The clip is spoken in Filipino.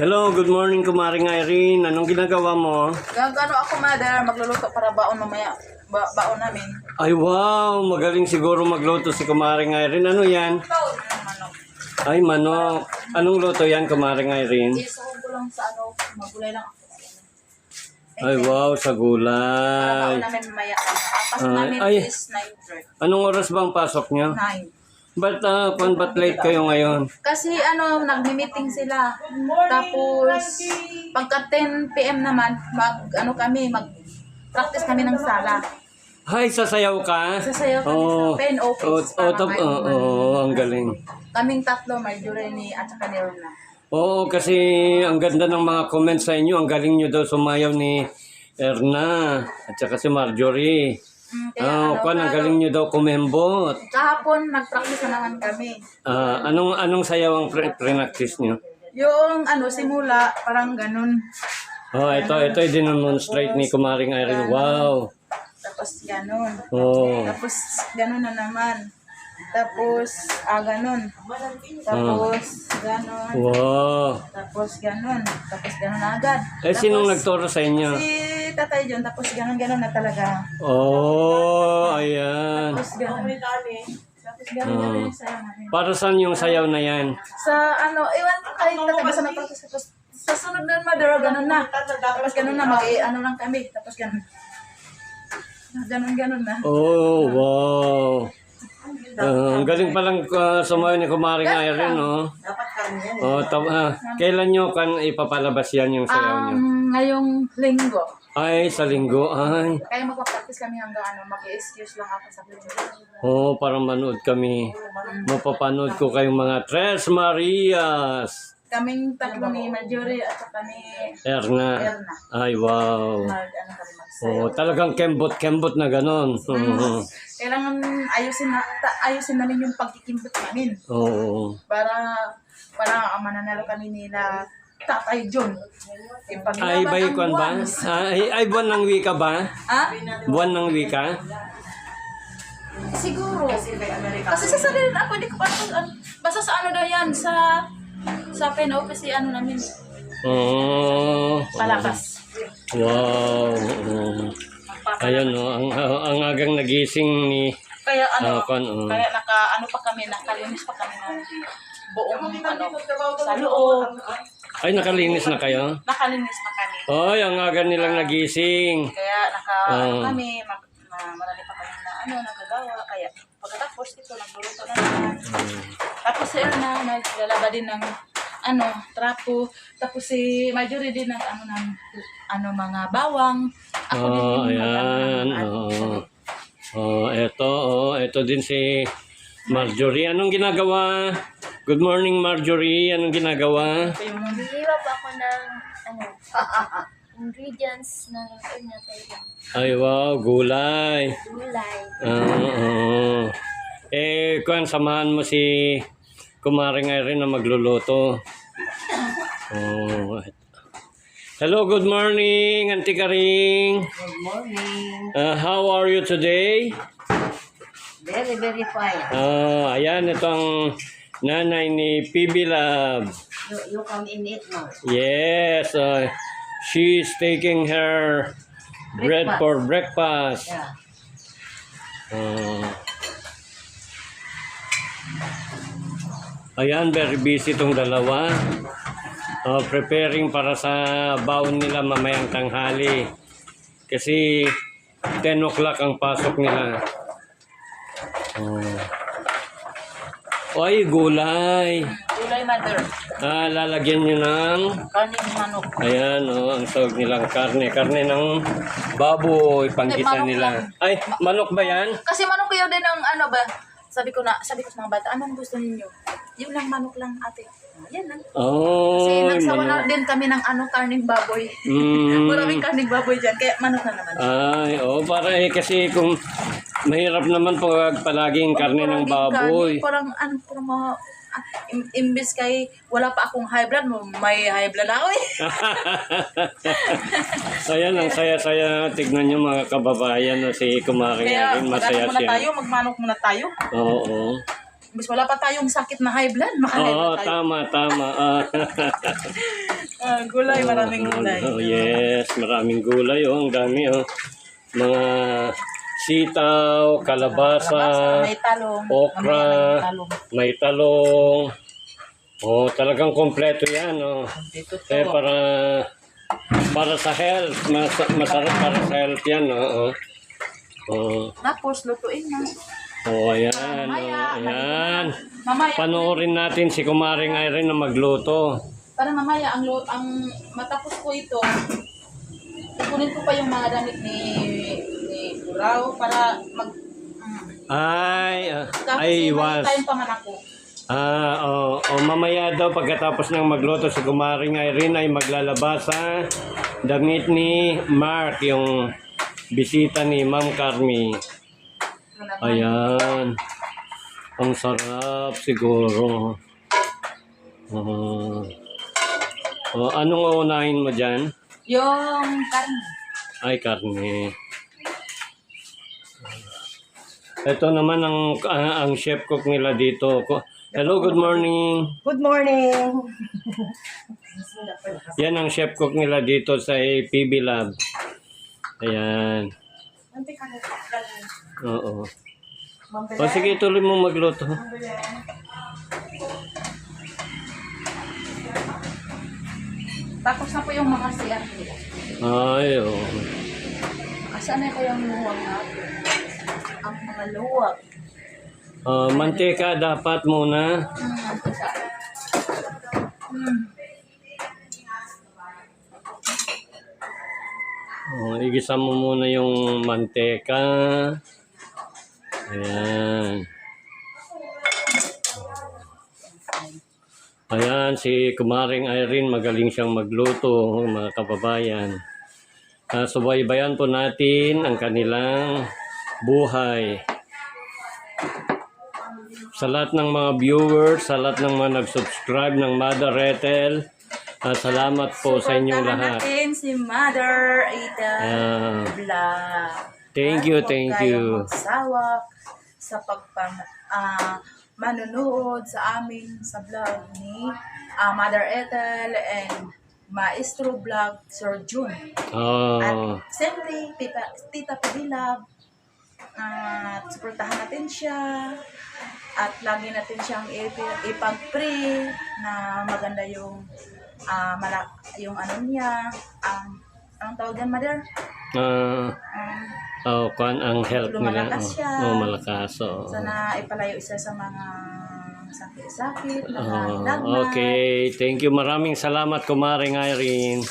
Hello, good morning, Kumaring Irene. Anong ginagawa mo? Gagano ako, mother, magluluto para baon mamaya. Baon namin. Ay, wow, magaling siguro magluto si Kumaring Irene. Ano yan? Baon ng manok. Ay, manok. Anong luto yan, Kumaring Irene? Isahog ko lang sa magulay lang ako. Ay, wow, sa Para gulay. baon namin mamaya. Pasok namin ay. is 9:30. Anong oras bang pasok nyo? 9. Ba't late kayo ngayon? Kasi nagmi-meeting sila. Tapos, pagka 10 PM naman, mag-practice kami ng sala. Ay, sasayaw ka? Sasayaw kami Oo. sa pen office. Ang galing. Kaming tatlo, Marjorie ni at saka ni Rona. Oo, kasi ang ganda ng mga comments sa inyo. Ang galing nyo daw sumayaw ni Erna at saka si Marjorie. Ang galing nyo daw kumembot. Kahapon, nag-practice na naman kami. Anong sayaw ang pre-practice nyo? Yung simula, parang ganun. Oh, ito i-demonstrate ni Kumaring Irene. Wow. Tapos ganun. Oh. Tapos ganun na naman. Tapos, ganun. Tapos, ganun. Wow. Tapos ganun. Tapos ganun agad. Sinong nagturo sa inyo? Si Tatay John. Tapos ganun na talaga. Oh, ayan. Tapos ganun. Tapos ganun yung sayaw namin. Para saan yung sayaw na yan? Sa iwan ko kahit Tatay basta nag-practice. Tapos sa sunod na mother, ganun na. Tapos ganun na, lang kami. Tapos ganun. Ganun na. Oh, wow. Ang galing palang sumayaw ni Kumaring Irene, no? Dapat kami yan. Kailan nyo ipapalabas yan yung sayaw nyo? Ngayong linggo. Ay, sa linggo. Ay. Kaya magpa-practice kami hanggang mag-excuse lang ako sa linggo. Oh, para manood kami. Mapapanood ko kayong mga Tres Marias. Kaming tatlo ni Marjorie at saka ni Erna. Ay, wow. kami magsayaw. Oh, talagang kembot na ganon. Kailangan ayusin namin yung pagkikimbot namin. Oo. Para mananalo kami nila Tatay John. Ay, bayikon ba? Ay, buwan ng wika ba? Ha? Buwan ng wika? Siguro. Kasi sasabihin ako, hindi ko pa basta sa daw yan, sa pen office, namin, Oo. palabas. Wow. Ayun, no. Ang agang nagising ni... Kaya kaya pa kami, nakalinis pa kami ng buong sa loob. Ay, nakalinis na kayo? Nakalinis na kami. Ay, ang aga nilang nagising. Kaya kami, marami pa kami nagagawa. Kaya pagkatapos ito, nagluluto na naman. Tapos naglalaba din ng trapo. Tapos si Marjorie din ng mga bawang. Ako din yung ayan. Ito din si Marjorie. Anong ginagawa? Good morning, Marjorie. Anong ginagawa? Hirap ako ng ingredients ng Thailand. Ay, wow, gulay. Gulay. Kung samahan mo si Kumaring Irene na magluluto. Hello, good morning, Auntie Karing. Good morning. How are you today? Very, very fine. Ayan, ito ang nanay ni PB Love. You come in it now. Yes, she's taking her bread for breakfast. Yeah. Ayan, very busy itong dalawa. Preparing para sa baon nila mamayang tanghali. Kasi 10 o'clock ang pasok nila. Ay, gulay. Gulay, mother. Lalagyan nyo ng... Karning manok. Ayan, ang tawag nilang karne. Karne ng baboy, panggisa Manok nila. lang. Ay, manok ba yan? Kasi manok kayo din ng ba? Sabi ko sa mga bata, anong gusto ninyo? Yun lang, manok lang, ate. Yan lang. Kasi Oh, nagsawa na manok. din kami ng karning baboy. Mm. Maraming karning baboy dyan, kaya manok na naman. Ay, para kasi kung mahirap naman pag palaging karne ng baboy. Parang imbis kay wala pa akong high blood mo, may high blood ako eh. Ayan, ang saya-saya. Tignan nyo mga kababayan, si Kumaring Kaya Irene, masaya siya. magmanok muna tayo. Oo. Imbis wala pa tayong sakit na high blood, maka-high Oo, blood tayo. tama. Gulay, maraming gulay. Oh, yes, maraming gulay. Oh, ang dami. Oh. Mga sitaw, kalabasa, May talong. okra, Mamaya may talong. may talong. Oh, talagang kompleto yan. Oh. Dito to. Eh, para sa health. Masarap para sa health yan. Oh. Oh. Tapos, lutuin na. Oh, ayan. Oh, ayan. Mamaya, Panoorin natin si Kumaring Irene na magluto. para mamaya, ang matapos ko ito, kukunin ko pa yung mga damit ni Buraw para Ay, tapos ay, yung was. tayong panganak ko. Mamaya daw pagkatapos ng magluto si Kumaring Irene ay maglalaba sa damit ni Mark, yung bisita ni Ma'am Carmi. Ayan. Ang sarap siguro. Anong uunahin mo dyan? Yung karne. Ay, karne. Ito naman ang chef cook nila dito. Hello, good morning. Good morning. Yan ang chef cook nila dito sa PB Lab. Ayan. Oo. O sige, tuloy mo magluto. Tapos na po yung mga CR nila. Ay, oo. Asan na ko yung luwag natin? Ang mga luwag. Mantika dapat muna. Igisa mo muna yung manteka. Ayan. Ayan, si Kumaring Irene, magaling siyang magluto, mga kababayan. Subaybayan po natin ang kanilang buhay. Sa lahat ng mga viewers, sa lahat ng mga nag-subscribe ng Mother Ethel, salamat po sa inyong lahat. natin si Mother Ethel Vlog. Thank you, At huwag thank kayong you. magsawa sa manunood sa amin sa vlog ni Mother Ethel and Maestro Vlog Sir June. At siyempre, Tita Pidilab, suportahan natin siya at lagi natin siyang ipag-pray na maganda yung yung ano niya, anong tawag yan, Mother? Ang health nila. Lumalakas siya. Malakas. Sana ipalayo isa sa mga sakit-sakit, na lagnat. Okay, thank you. Maraming salamat, Kumaring Irene.